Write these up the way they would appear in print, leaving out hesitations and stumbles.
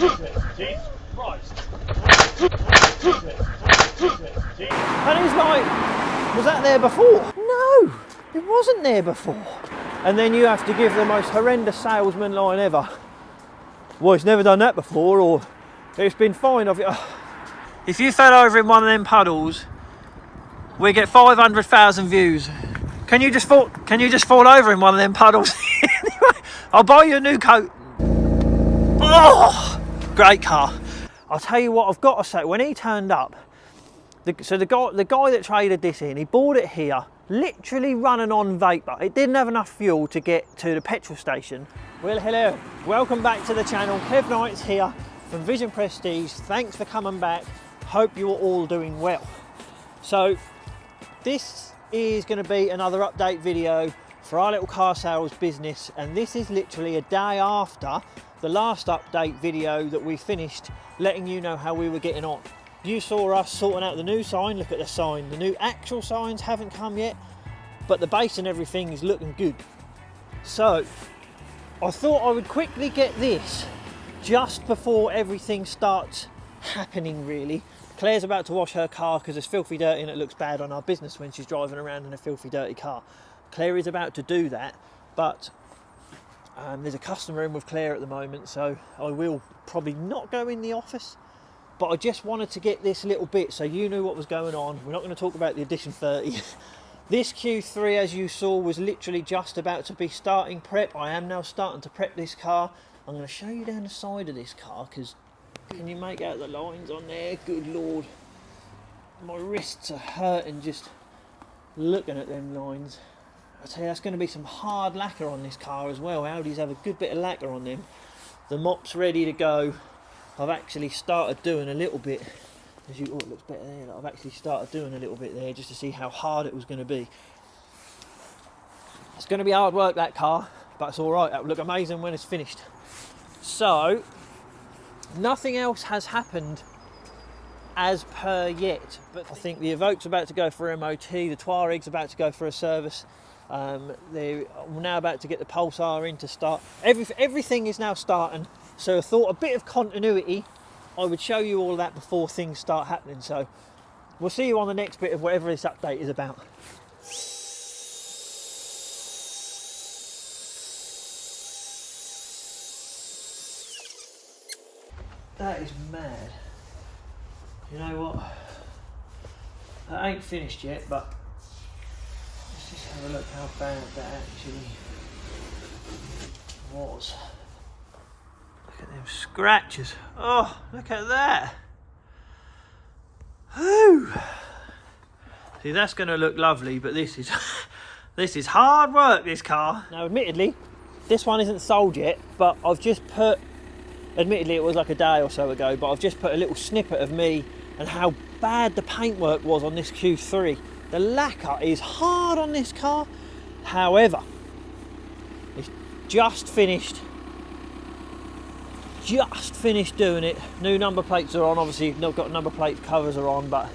Jesus Christ. And he's like, was that there before? No, it wasn't there before. And then you have to give the most horrendous salesman line ever. Well, it's never done that before, or it's been fine. If you fell over in one of them puddles, we get 500,000 views. Can you just fall over in one of them puddles? Anyway, I'll buy you a new coat. Oh, great car. I'll tell you what, I've got to say, when he turned up, the guy that traded this in, he bought it here, literally running on vapour. It didn't have enough fuel to get to the petrol station. Well, hello, welcome back to the channel. Kev Knight's here from Vision Prestige. Thanks for coming back. Hope you're all doing well. So this is going to be another update video for our little car sales business, and this is literally a day after the last update video that we finished, letting you know how we were getting on. You saw us sorting out the new sign. Look at the sign. The new actual signs haven't come yet, but the base and everything is looking good. So I thought I would quickly get this just before everything starts happening, really. Claire's about to wash her car because it's filthy dirty and it looks bad on our business when she's driving around in a filthy dirty car. Claire is about to do that, but there's a customer in with Claire at the moment, so I will probably not go in the office, but I just wanted to get this little bit so you knew what was going on. We're not going to talk about the Edition 30. This Q3, as you saw, was literally just about to be starting prep. I am now starting to prep this car. I'm going to show you down the side of this car, because can you make out the lines on there? Good Lord. My wrists are hurting just looking at them lines. I tell you, that's going to be some hard lacquer on this car as well. Audis have a good bit of lacquer on them. The mop's ready to go. I've actually started doing a little bit. Oh, it looks better there. I've actually started doing a little bit there just to see how hard it was going to be. It's going to be hard work, that car, but it's all right. That will look amazing when it's finished. So nothing else has happened as per yet, but I think the Evoque's about to go for MOT, the Touareg's about to go for a service. They're now about to get the Pulsar in to start. Everything is now starting, so I thought a bit of continuity, I would show you all that before things start happening. So we'll see you on the next bit of whatever this update is about. That is mad. You know what? I ain't finished yet, but let's just have a look how bad that actually was. Look at them scratches. Oh, look at that. Whew. See, that's going to look lovely, but this is this is hard work, this car. Now, admittedly, this one isn't sold yet, but I've just put, admittedly it was like a day or so ago, but I've just put a little snippet of me and how bad the paintwork was on this Q3. The lacquer is hard on this car. However, it's just finished doing it. New number plates are on. Obviously not got number plate covers are on, but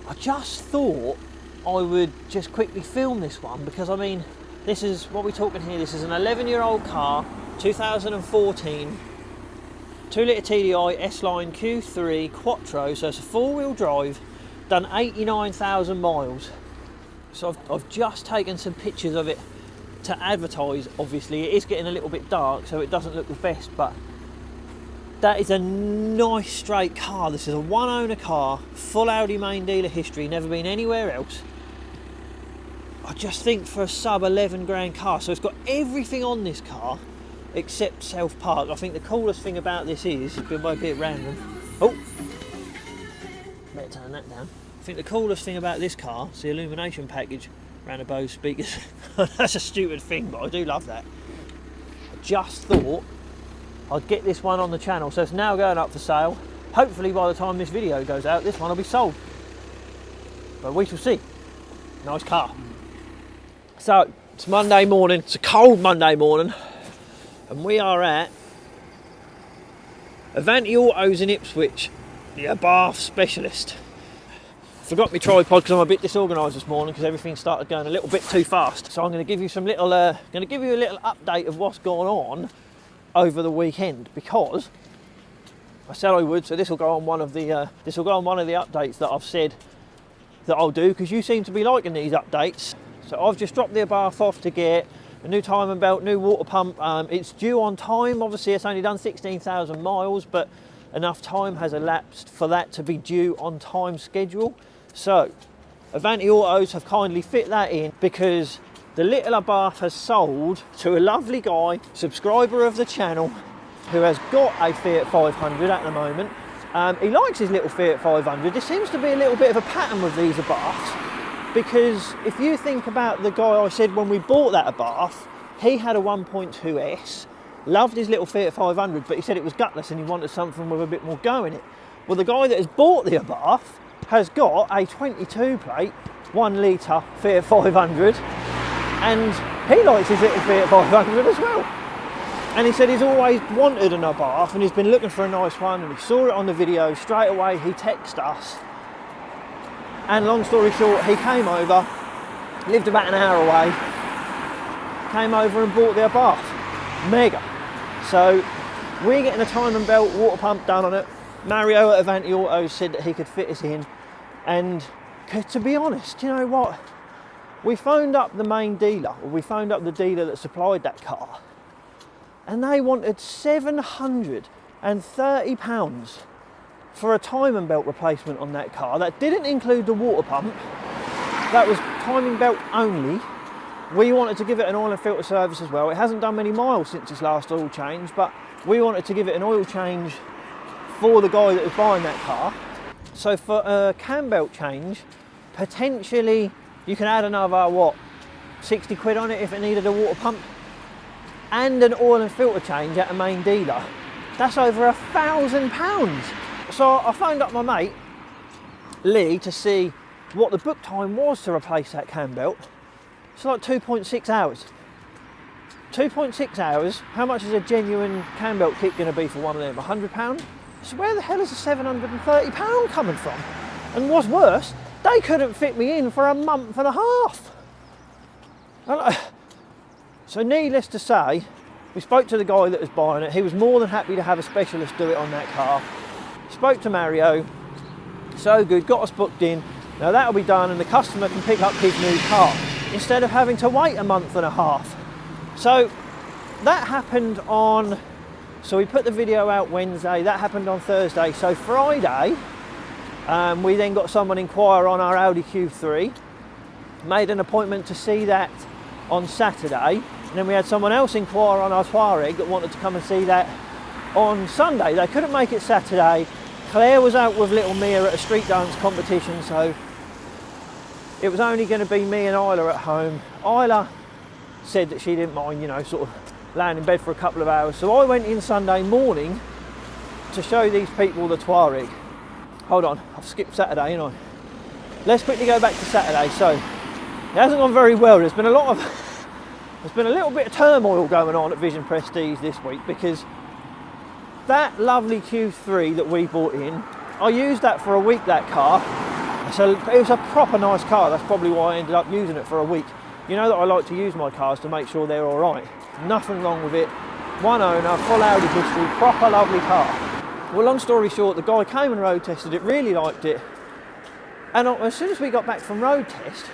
I just thought I would just quickly film this one, because I mean, this is what we're talking here. This is an 11-year-old car, 2014 2-litre TDI S-Line Q3 Quattro, so it's a 4-wheel drive, done 89,000 miles. So I've just taken some pictures of it to advertise. Obviously it is getting a little bit dark, so it doesn't look the best, but that is a nice straight car. This is a one-owner car, full Audi main dealer history, never been anywhere else. I just think for a sub 11 grand car, so it's got everything on this car except self-park. I think the coolest thing about this is, it might be a bit random. Oh, better turn that down. I think the coolest thing about this car is the illumination package around the Bose speakers. That's a stupid thing, but I do love that. I just thought I'd get this one on the channel, so it's now going up for sale. Hopefully by the time this video goes out, this one will be sold, but we shall see. Nice car. So it's Monday morning, it's a cold Monday morning, and we are at Avanti Autos in Ipswich, the Bath specialist. Forgot my tripod because I'm a bit disorganised this morning because everything started going a little bit too fast. So I'm going to give you some little, a little update of what's gone on over the weekend, because I said I would, so this will go on one of the updates that I've said that I'll do, because you seem to be liking these updates. So I've just dropped the Abarth off to get a new timing belt, new water pump. It's due on time. Obviously it's only done 16,000 miles, but enough time has elapsed for that to be due on time schedule. So Avanti Autos have kindly fit that in, because the little Abarth has sold to a lovely guy, subscriber of the channel, who has got a Fiat 500 at the moment. He likes his little Fiat 500. There seems to be a little bit of a pattern with these Abarths, because if you think about the guy I said when we bought that Abarth, he had a 1.2S, loved his little Fiat 500, but he said it was gutless and he wanted something with a bit more go in it. Well, the guy that has bought the Abarth has got a 22 plate, 1 litre Fiat 500, and he likes his little Fiat 500 as well. And he said he's always wanted an Abarth and he's been looking for a nice one, and he saw it on the video straight away. He texted us, and long story short, he came over, lived about an hour away, came over and bought the Abarth. Mega. So we're getting a timing belt, water pump done on it. Mario at Avanti Autos said that he could fit us in, and to be honest, you know what, we phoned up the main dealer, or we phoned up the dealer that supplied that car, and they wanted £730 for a timing belt replacement on that car. That didn't include the water pump, that was timing belt only. We wanted to give it an oil and filter service as well. It hasn't done many miles since its last oil change, but we wanted to give it an oil change for the guy that was buying that car. So for a cam belt change, potentially you can add another, what, 60 quid on it if it needed a water pump, and an oil and filter change at a main dealer. That's over £1,000. So I phoned up my mate, Lee, to see what the book time was to replace that cam belt. It's like 2.6 hours. 2.6 hours, how much is a genuine cam belt kit going to be for one of them? £100? So where the hell is the £730 coming from? And what's worse, they couldn't fit me in for a month and a half. So needless to say, we spoke to the guy that was buying it. He was more than happy to have a specialist do it on that car. Spoke to Mario, so good, got us booked in. Now that'll be done and the customer can pick up his new car instead of having to wait a month and a half. So that happened on, so we put the video out Wednesday, that happened on Thursday. So Friday, we then got someone inquire on our Audi Q3, made an appointment to see that on Saturday, and then we had someone else inquire on our Touareg that wanted to come and see that on Sunday. They couldn't make it Saturday. Claire was out with little Mia at a street dance competition, so it was only going to be me and Isla at home. Isla said that she didn't mind, you know, sort of laying in bed for a couple of hours. So I went in Sunday morning to show these people the Touareg. Hold on, I've skipped Saturday, ain't I? Let's quickly go back to Saturday. So it hasn't gone very well. There's been a little bit of turmoil going on at Vision Prestige this week, because that lovely Q3 that we bought in, I used that for a week, that car. So it was a proper nice car. That's probably why I ended up using it for a week. You know that I like to use my cars to make sure they're all right. Nothing wrong with it. One owner, full Audi history, proper lovely car. Well, long story short, the guy came and road tested it, really liked it. And as soon as we got back from road test,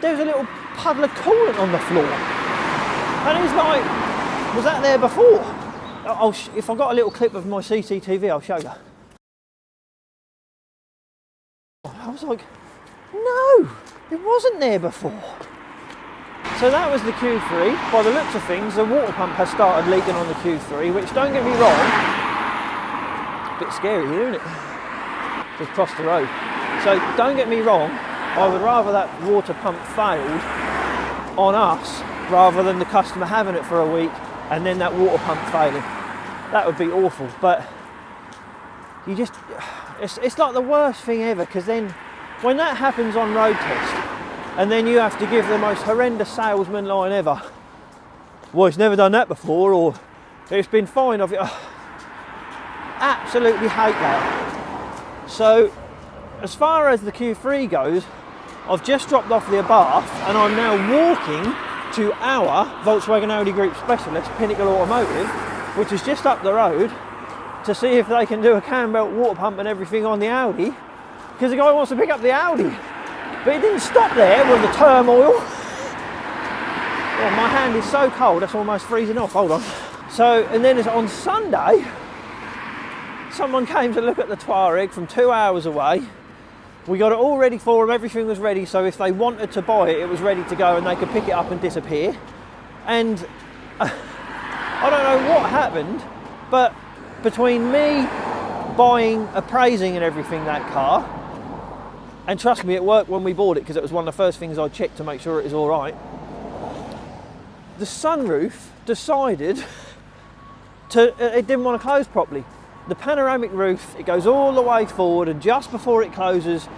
there was a little puddle of coolant on the floor. And he's like, was that there before? If I've got a little clip of my CCTV, I'll show you. I was like, no, it wasn't there before. So that was the Q3. By the looks of things, the water pump has started leaking on the Q3, which, don't get me wrong, a bit scary here, isn't it? Just cross the road. So don't get me wrong, I would rather that water pump failed on us rather than the customer having it for a week and then that water pump failing. That would be awful. But you just, it's like the worst thing ever, because then when that happens on road test and then you have to give the most horrendous salesman line ever, well, it's never done that before, or it's been fine. Absolutely hate that. So as far as the Q3 goes, I've just dropped off the Abarth and I'm now walking to our Volkswagen Audi Group specialist, Pinnacle Automotive, which is just up the road, to see if they can do a cam belt water pump and everything on the Audi, because the guy wants to pick up the Audi. But he didn't stop there with the turmoil. Oh, my hand is so cold, that's almost freezing off. Hold on. So, and then on Sunday, someone came to look at the Tuareg from 2 hours away. We got it all ready for them, everything was ready, so if they wanted to buy it, it was ready to go and they could pick it up and disappear. And I don't know what happened, but between me buying, appraising and everything that car, and trust me, it worked when we bought it because it was one of the first things I checked to make sure it was all right, the sunroof decided it didn't want to close properly. The panoramic roof, it goes all the way forward, and just before it closes,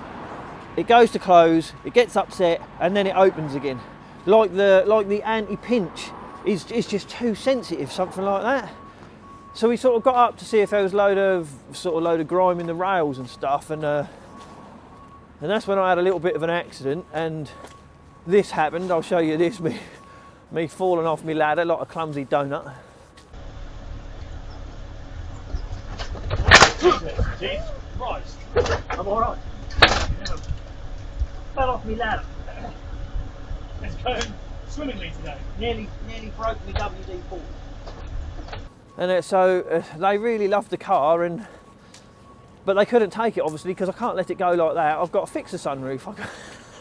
it goes to close, it gets upset, and then it opens again. Like the anti-pinch is just too sensitive, something like that. So we sort of got up to see if there was load of grime in the rails and stuff, and that's when I had a little bit of an accident, and this happened. I'll show you this, me falling off my ladder like a clumsy donut. Jesus Christ, I'm alright. Fell off me ladder. It's going swimmingly today. Nearly broke me WD-40. And so they really loved the car, but they couldn't take it obviously because I can't let it go like that. I've got to fix the sunroof.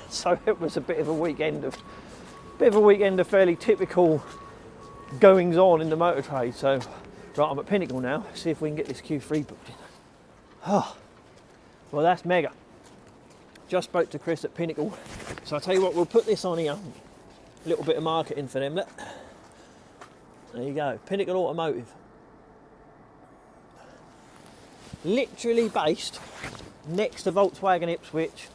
So it was a bit of a weekend of fairly typical goings on in the motor trade. So right, I'm at Pinnacle now. See if we can get this Q3 booked in. Oh, well, that's mega. Just spoke to Chris at Pinnacle. So I'll tell you what, we'll put this on here. A little bit of marketing for them. Look. There you go, Pinnacle Automotive. Literally based next to Volkswagen Ipswich.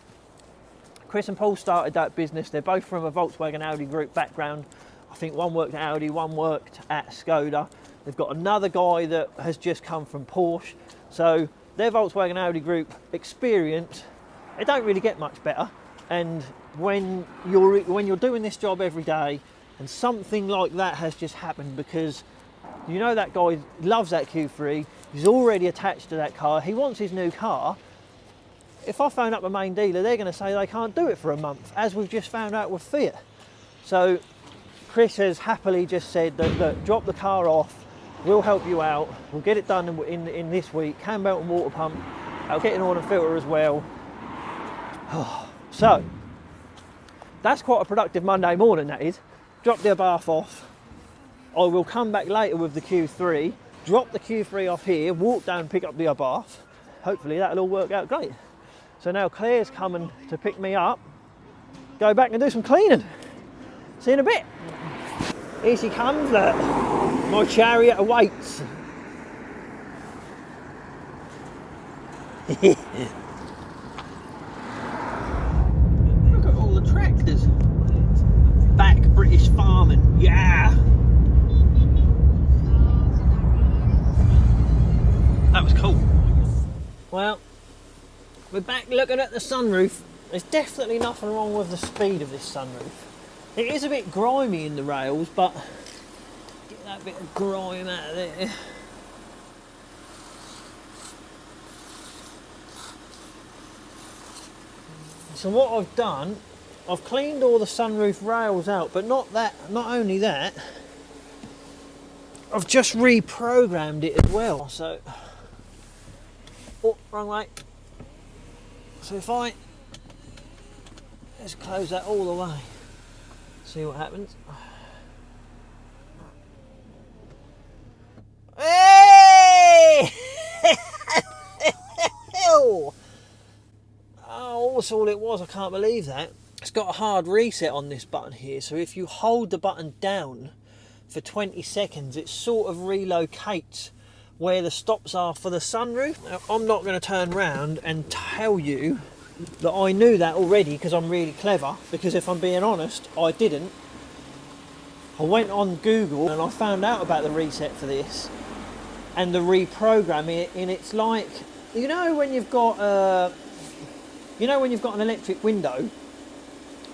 Chris and Paul started that business. They're both from a Volkswagen Audi group background. I think one worked at Audi, one worked at Skoda. They've got another guy that has just come from Porsche. So their Volkswagen Audi group experience, it don't really get much better. And when you're doing this job every day and something like that has just happened, because you know that guy loves that Q3, he's already attached to that car, he wants his new car. If I phone up a main dealer, they're going to say they can't do it for a month, as we've just found out with Fiat. So Chris has happily just said that drop the car off, we'll help you out, we'll get it done in this week, cam belt and water pump, I'll get an oil and filter as well. So that's quite a productive Monday morning, that is. Drop the bath off. I will come back later with the Q3, drop the Q3 off here, walk down and pick up the bath. Hopefully that'll all work out great. So now Claire's coming to pick me up, go back and do some cleaning. See you in a bit. Here she comes, look. My chariot awaits. Look at all the tractors. Back British farming, yeah. That was cool. Well, we're back looking at the sunroof. There's definitely nothing wrong with the speed of this sunroof. It is a bit grimy in the rails, but get that bit of grime out of there. So what I've done, I've cleaned all the sunroof rails out, but not only that, I've just reprogrammed it as well. So, oh, wrong way. So if I just close that all the way, see what happens. Hey! Oh, that's all it was. I can't believe that. It's got a hard reset on this button here, so if you hold the button down for 20 seconds, it sort of relocates where the stops are for the sunroof. Now, I'm not going to turn around and tell you that I knew that already because I'm really clever, because if I'm being honest, I didn't. I went on Google and I found out about the reset for this and the reprogramming it, and it's like, you know when you've got an electric window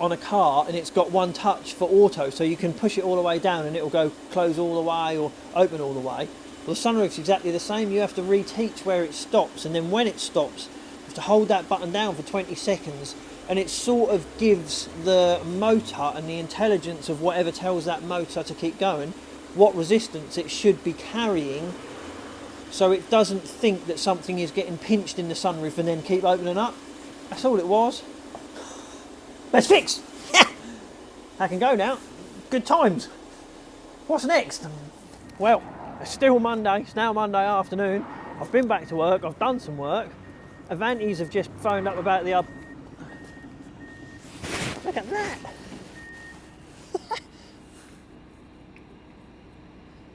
on a car and it's got one touch for auto, so you can push it all the way down and it'll go close all the way or open all the way. Well, the sunroof's exactly the same. You have to reteach where it stops, and then when it stops, you have to hold that button down for 20 seconds, and it sort of gives the motor and the intelligence of whatever tells that motor to keep going what resistance it should be carrying, so it doesn't think that something is getting pinched in the sunroof and then keep opening up. That's all it was. Let's fix! I can go now. Good times. What's next? Well, it's still Monday. It's now Monday afternoon. I've been back to work. I've done some work. Avantis have just phoned up about the up. Look at that.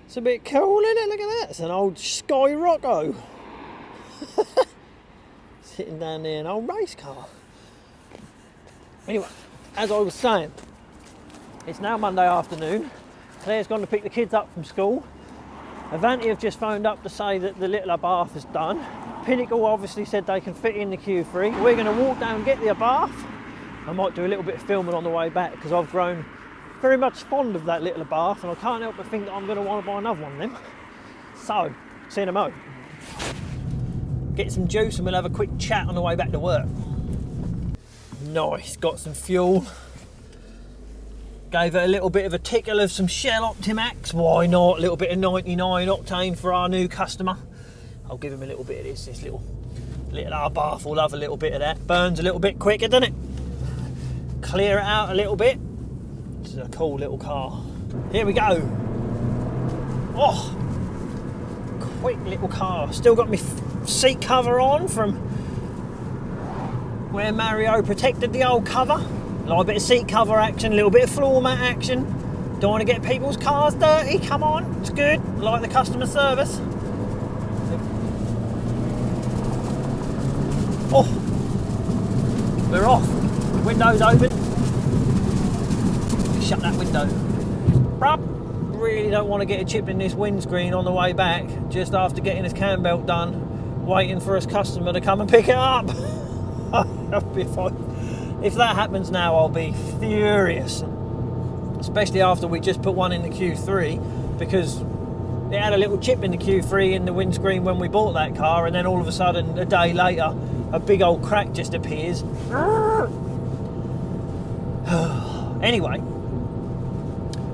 It's a bit cool, isn't it? Look at that. It's an old Sky Rocco. Sitting down there, an old race car. Anyway, as I was saying, it's now Monday afternoon. Claire's gone to pick the kids up from school. Avanti have just phoned up to say that the little Abarth is done. Pinnacle obviously said they can fit in the Q3. We're going to walk down and get the Abarth. I might do a little bit of filming on the way back because I've grown very much fond of that little Abarth, and I can't help but think that I'm going to want to buy another one of them. So, see you in a mo. Get some juice and we'll have a quick chat on the way back to work. Nice, got some fuel. Gave it a little bit of a tickle of some Shell Optimax. Why not? A little bit of 99 octane for our new customer. I'll give him a little bit of this little Abarth will love a little bit of that. Burns a little bit quicker, doesn't it? Clear it out a little bit. This is a cool little car. Here we go. Oh, quick little car. Still got my seat cover on from where Mario protected the old cover. A little bit of seat cover action, a little bit of floor mat action. Don't want to get people's cars dirty, come on, it's good. I like the customer service. Oh, we're off. Windows open. Shut that window. Really don't want to get a chip in this windscreen on the way back, just after getting his cam belt done, waiting for his customer to come and pick it up. If that happens now, I'll be furious. Especially after we just put one in the Q3, because it had a little chip in the Q3 in the windscreen when we bought that car, and then all of a sudden, a day later, a big old crack just appears. Anyway,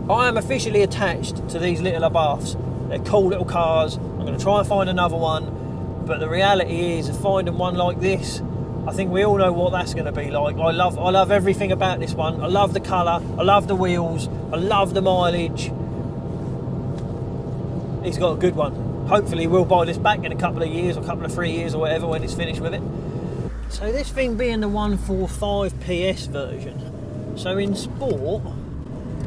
I am officially attached to these little Abarths. They're cool little cars. I'm going to try and find another one, but the reality is, finding one like this, I think we all know what that's going to be like. I love everything about this one. I love the colour, I love the wheels, I love the mileage. He's got a good one. Hopefully we'll buy this back in a couple of years, or a couple of 3 years or whatever when it's finished with it. So this thing being the 145 PS version, so in sport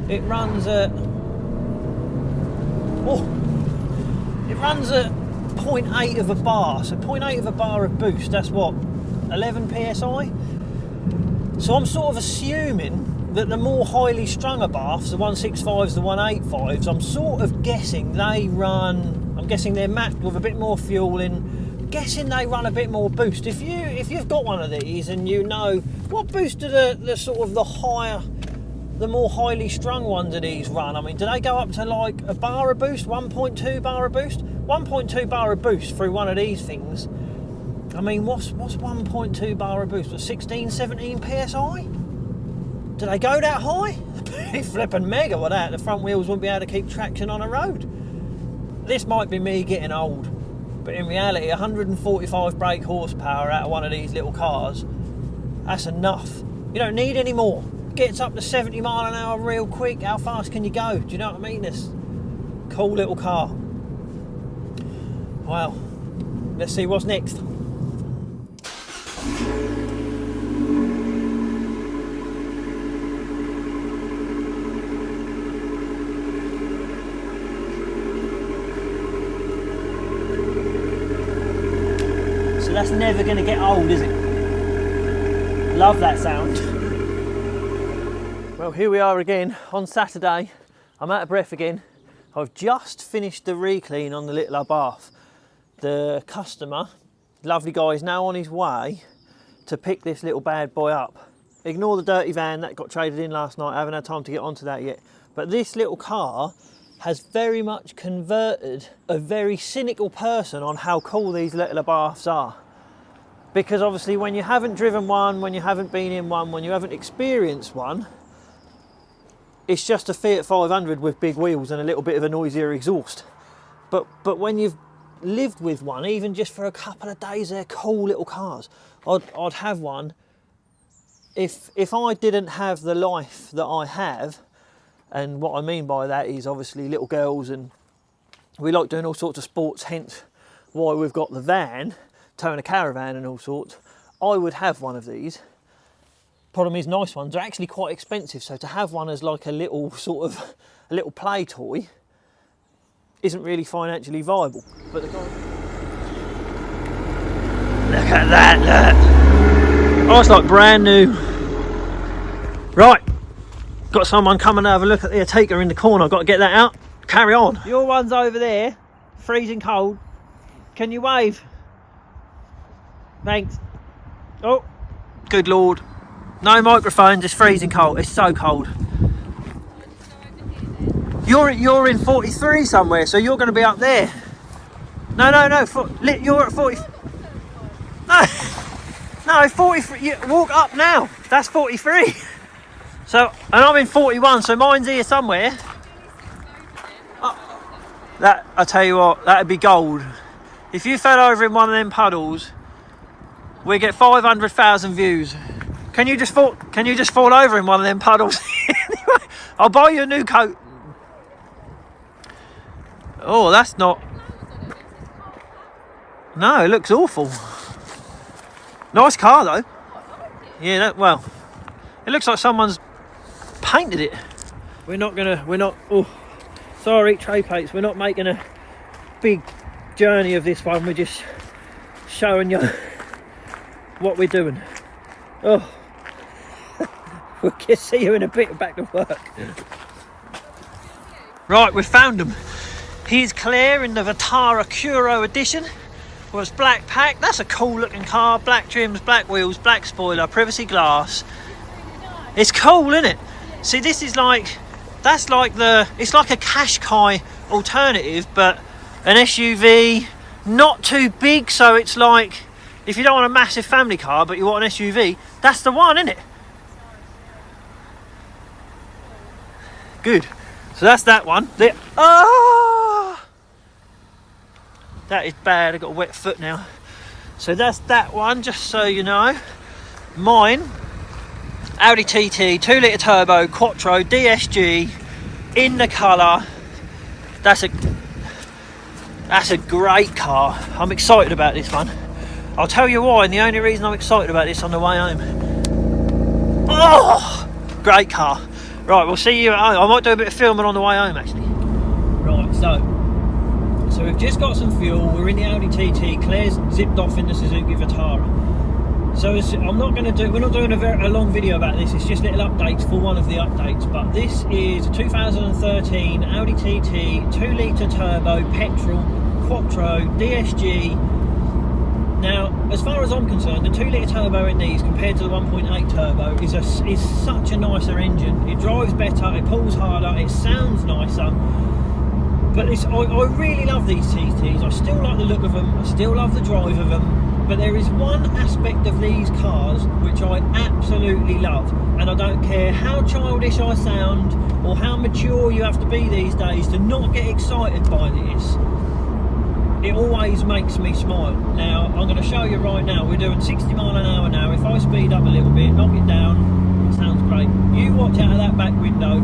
it runs at 0.8 of a bar. So 0.8 of a bar of boost, that's what, 11 psi. So I'm sort of assuming that the more highly strung Abarths, the 165s, the 185s, I'm sort of guessing they run, I'm guessing they're mapped with a bit more fuel in, I'm guessing they run a bit more boost. If you've got one of these and you know, what boost do the sort of the more highly strung ones of these run? I mean, do they go up to like a bar of boost, 1.2 bar of boost? 1.2 bar of boost through one of these things. I mean, what's 1.2 bar of boost? 16, 17 psi? Do they go that high? Pretty flipping mega with that. The front wheels wouldn't be able to keep traction on a road. This might be me getting old, but in reality, 145 brake horsepower out of one of these little cars, that's enough. You don't need any more. Gets up to 70 mile an hour real quick. How fast can you go? Do you know what I mean? This cool little car. Well, let's see what's next. So that's never going to get old, is it? Love that sound. Well, here we are again on Saturday. I'm out of breath again. I've just finished the re-clean on the little Abarth. The customer, lovely guy, is now on his way to pick this little bad boy up. ignore the dirty van that got traded in last night. I haven't had time to get onto that yet. But this little car has very much converted a very cynical person on how cool these little baths are. Because obviously when you haven't driven one, when you haven't been in one, when you haven't experienced one, it's just a Fiat 500 with big wheels and a little bit of a noisier exhaust. But when you've lived with one, even just for a couple of days, they're cool little cars. I'd have one. If I didn't have the life that I have, and what I mean by that is obviously little girls, and we like doing all sorts of sports, hence why we've got the van, towing a caravan and all sorts, I would have one of these. Problem is, nice ones are actually quite expensive, so to have one as like a little sort of a little play toy isn't really financially viable. But the guy... Look at that, look! Oh, it's like brand new. Right, got someone coming to have a look at the Ateca in the corner. I've got to get that out. Carry on. Your one's over there, freezing cold. Can you wave? Thanks. Oh, good Lord. No microphones, it's freezing cold. It's so cold. You're in 43 somewhere, so you're going to be up there. No. You're at 40. No, 43. You walk up now. That's 43. So, and I'm in 41, so mine's here somewhere. That, I tell you what, that'd be gold. If you fell over in one of them puddles, we get 500,000 views. Can you just fall over in one of them puddles? Anyway, I'll buy you a new coat. Oh, that's not... No, it looks awful. Nice car though. Yeah, well, it looks like someone's painted it. Oh, sorry, tray plates. We're not making a big journey of this one. We're just showing you what we're doing. Oh, we'll see you in a bit, back to work. Right, we've found them. Here's Claire in the Vitara Curo edition. Well, it's black pack. That's a cool looking car. Black trims, black wheels, black spoiler, privacy glass. It's cool, isn't it? See, this is like, it's like a Qashqai alternative, but an SUV, not too big, so it's like, if you don't want a massive family car, but you want an SUV, that's the one, isn't it? Good. So that's that one. That is bad. I've got a wet foot now. So that's that one, just so you know. Mine, Audi TT, 2 litre turbo, Quattro, DSG, in the colour. That's a great car. I'm excited about this one. I'll tell you why, and the only reason I'm excited about this on the way home. Oh, great car. Right, we'll see you at home. I might do a bit of filming on the way home, actually. Right, so we've just got some fuel. We're in the Audi TT. Claire's zipped off in the Suzuki Vitara. So we're not doing a long video about this. It's just little updates for one of the updates. But this is a 2013 Audi TT, 2 litre turbo, petrol, Quattro, DSG. Now, as far as I'm concerned, the 2 litre turbo in these compared to the 1.8 turbo is such a nicer engine. It drives better, it pulls harder, it sounds nicer. But I really love these TTs. I still like the look of them, I still love the drive of them. But there is one aspect of these cars which I absolutely love. And I don't care how childish I sound or how mature you have to be these days to not get excited by this. It always makes me smile. Now, I'm going to show you right now. We're doing 60 mile an hour now. If I speed up a little bit, knock it down, it sounds great. You watch out of that back window.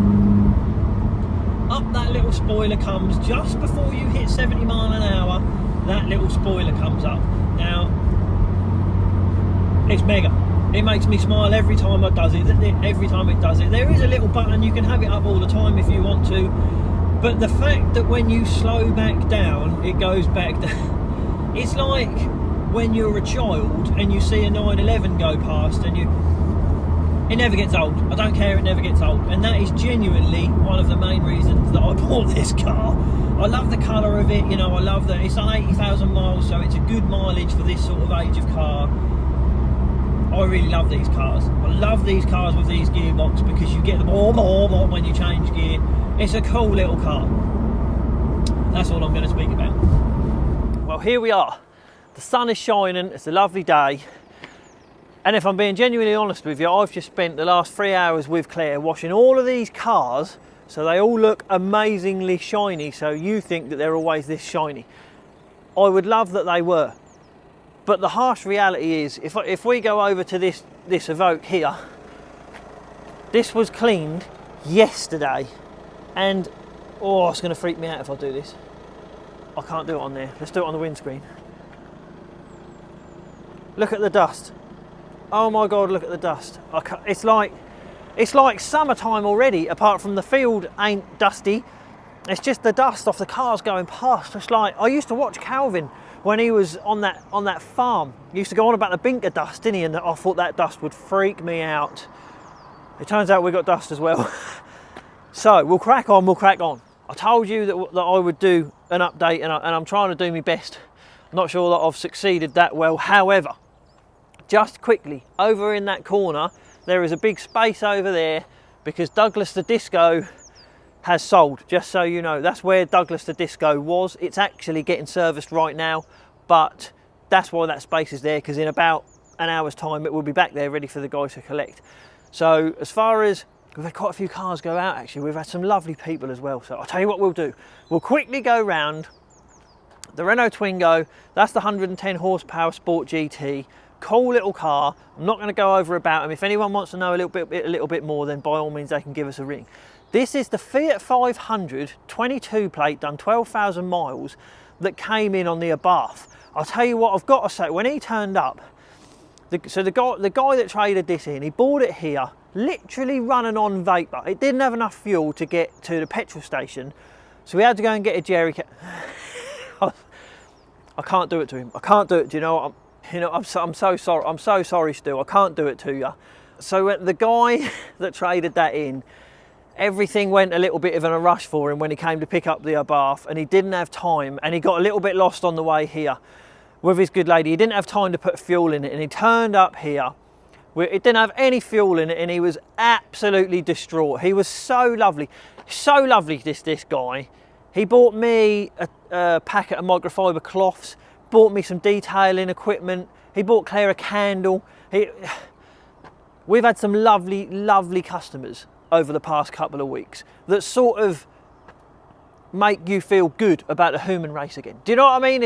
Up that little spoiler comes just before you hit 70 mile an hour. That little spoiler comes up. Now, it's mega. It makes me smile every time it does it. Every time it does it. There is a little button. You can have it up all the time if you want to. But the fact that when you slow back down, it goes back down. It's like when you're a child and you see a 911 go past and it never gets old. I don't care, it never gets old. And that is genuinely one of the main reasons that I bought this car. I love the colour of it, you know, I love that it's on 80,000 miles, so it's a good mileage for this sort of age of car. I really love these cars. I love these cars with these gearbox because you get the more when you change gear. It's a cool little car. That's all I'm going to speak about. Well, here we are. The sun is shining, it's a lovely day. And if I'm being genuinely honest with you, I've just spent the last 3 hours with Claire washing all of these cars so they all look amazingly shiny, so you think that they're always this shiny. I would love that they were. But the harsh reality is, if we go over to this Evoque here, this was cleaned yesterday. And, oh, it's going to freak me out if I do this. I can't do it on there. Let's do it on the windscreen. Look at the dust. Oh my God, look at the dust. It's like summertime already, apart from the field ain't dusty. It's just the dust off the cars going past. It's like, I used to watch Calvin when he was on that farm. He used to go on about the binker dust, didn't he? And I thought that dust would freak me out. It turns out we got dust as well. So we'll crack on. I told you that I would do an update, and I'm trying to do my best. I'm not sure that I've succeeded that well. However, just quickly, over in that corner, there is a big space over there because Douglas the Disco has sold, just so you know. That's where Douglas the Disco was. It's actually getting serviced right now, but that's why that space is there, because in about an hour's time it will be back there ready for the guys to collect. So as far as, we've had quite a few cars go out actually. We've had some lovely people as well. So I'll tell you what we'll do. We'll quickly go round the Renault Twingo. That's the 110 horsepower Sport GT. Cool little car. I'm not going to go over about them. If anyone wants to know a little bit more, then by all means they can give us a ring. This is the Fiat 500 22 plate, done 12,000 miles, that came in on the Abarth. I'll tell you what, I've got to say, when he turned up, the guy that traded this in, he bought it here, literally running on vapour. It didn't have enough fuel to get to the petrol station, so we had to go and get a jerry can. I can't do it to him. I can't do it. Do you know what? I'm so sorry. I'm so sorry, Stu. I can't do it to you. So the guy that traded that in, everything went a little bit of a rush for him when he came to pick up the Abarth, and he didn't have time, and he got a little bit lost on the way here with his good lady. He didn't have time to put fuel in it, and he turned up here. It didn't have any fuel in it, and he was absolutely distraught. He was so lovely, this guy. He bought me a packet of microfiber cloths, bought me some detailing equipment. He bought Claire a candle. We've had some lovely customers over the past couple of weeks that sort of make you feel good about the human race again. Do you know what I mean?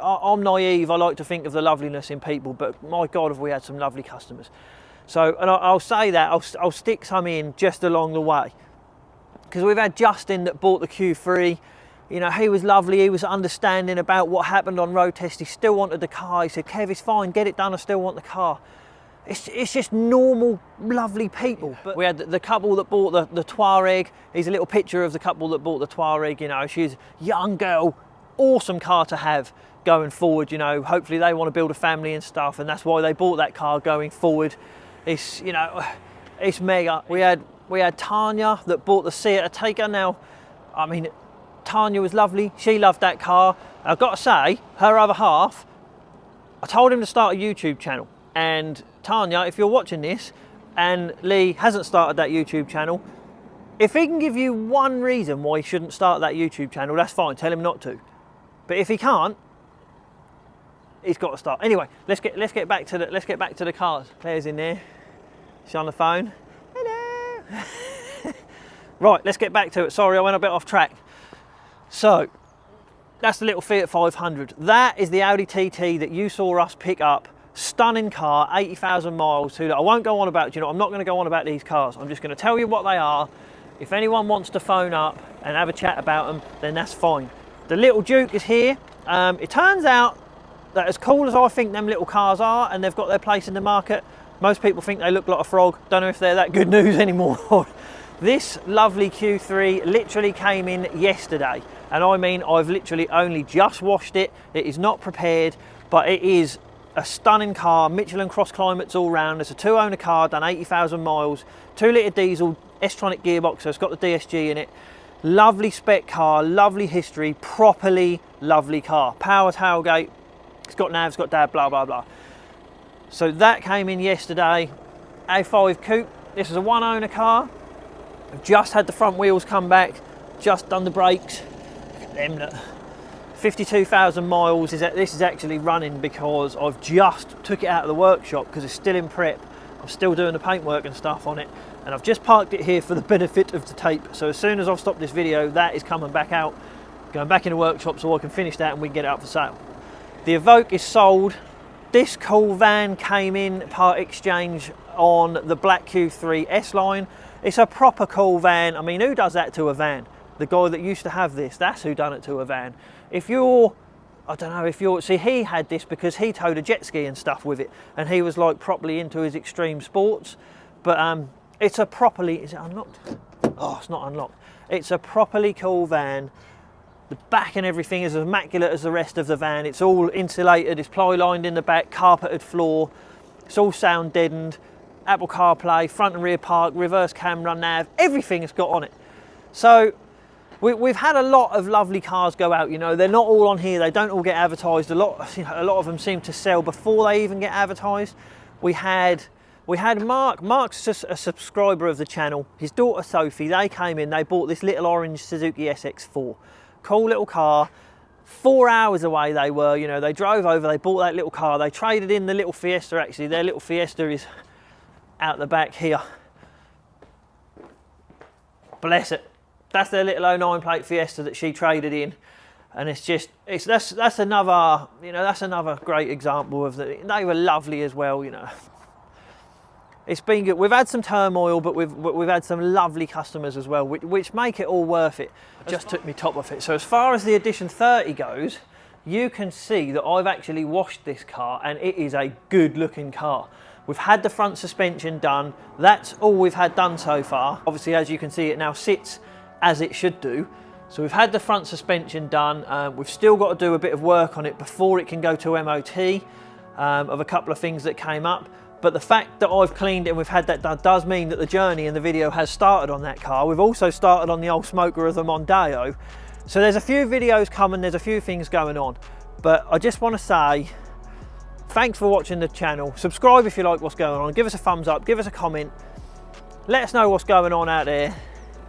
I'm naive. I like to think of the loveliness in people, but my God, have we had some lovely customers. So, and I'll say that, I'll stick some in just along the way. Because we've had Justin that bought the Q3. You know, he was lovely. He was understanding about what happened on road test. He still wanted the car. He said, Kev, it's fine, get it done. I still want the car. It's just normal, lovely people. But we had the couple that bought the Touareg. Here's a little picture of the couple that bought the Touareg. You know, she's a young girl, awesome car to have going forward. You know, hopefully they want to build a family and stuff, and that's why they bought that car going forward. It's, you know, it's mega. We had Tanya that bought the Seat Ateca. Now, I mean, Tanya was lovely. She loved that car. I've got to say, her other half, I told him to start a YouTube channel. And Tanya, if you're watching this, and Lee hasn't started that YouTube channel, if he can give you one reason why he shouldn't start that YouTube channel, that's fine. Tell him not to. But if he can't, he's got to start. Anyway, let's get back to the cars. Claire's in there. She's on the phone. Hello. Right, let's get back to it. Sorry, I went a bit off track. So, that's the little Fiat 500. That is the Audi TT that you saw us pick up. Stunning car, 80,000 miles. I won't go on about, I'm not going to go on about these cars. I'm just going to tell you what they are. If anyone wants to phone up and have a chat about them, then that's fine. The little Duke is here. It turns out that as cool as I think them little cars are, and they've got their place in the market, most people think they look like a frog. Don't know if they're that good news anymore. This lovely Q3 literally came in yesterday. And I mean, I've literally only just washed it. It is not prepared, but it is a stunning car. Michelin cross climates all round. It's a 2-owner car, done 80,000 miles, 2-litre diesel, S-tronic gearbox, so it's got the DSG in it. Lovely spec car, lovely history, properly lovely car. Power tailgate, it's got nav, it's got dad, blah, blah, blah. So that came in yesterday. A5 coupe. This is a one owner car. I've just had the front wheels come back, just done the brakes. Them 52,000 miles. This is actually running because I've just took it out of the workshop because it's still in prep. I'm still doing the paintwork and stuff on it, and I've just parked it here for the benefit of the tape. So as soon as I've stopped this video, that is coming back out, going back in the workshop so I can finish that and we can get it up for sale. The Evoque is sold. This cool van came in part exchange on the black Q3 S-Line. It's a proper cool van. I mean, who does that to a van? The guy that used to have this, that's who done it to a van. If you're, I don't know, if you're, see, he had this because he towed a jet ski and stuff with it, and he was like properly into his extreme sports. But it's a properly, is it unlocked? Oh, it's not unlocked. It's a properly cool van. The back and everything is as immaculate as the rest of the van. It's all insulated, it's ply lined in the back, carpeted floor. It's all sound deadened, Apple CarPlay, front and rear park, reverse camera, nav, everything it's got on it. So we've had a lot of lovely cars go out, you know. They're not all on here, they don't all get advertised. A lot of them seem to sell before they even get advertised. We had Mark. Mark's a subscriber of the channel. His daughter Sophie, they came in, they bought this little orange Suzuki SX4. Cool little car. 4 hours away they were, you know. They drove over, they bought that little car. They traded in the little Fiesta, actually. Their little Fiesta is out the back here. Bless it. That's their little 09 plate Fiesta that she traded in, and that's another, you know, that's another great example of that. They were lovely as well, you know. It's been good. We've had some turmoil, but we've had some lovely customers as well, which make it all worth it. I just took my top off it. So as far as the Edition 30 goes, you can see that I've actually washed this car, and it is a good looking car. We've had the front suspension done. That's all we've had done so far. Obviously, as you can see, it now sits as it should do. So we've had the front suspension done. We've still got to do a bit of work on it before it can go to MOT of a couple of things that came up. But the fact that I've cleaned it and we've had that done does mean that the journey in the video has started on that car. We've also started on the old smoker of the Mondeo. So there's a few videos coming, there's a few things going on. But I just want to say, thanks for watching the channel. Subscribe if you like what's going on. Give us a thumbs up, give us a comment. Let us know what's going on out there.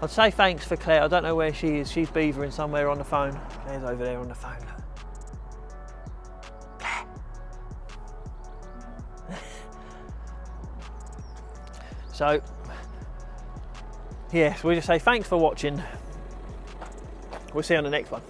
I'd say thanks for Claire. I don't know where she is. She's beavering somewhere on the phone. Claire's over there on the phone. So, yes, we'll just say thanks for watching. We'll see you on the next one.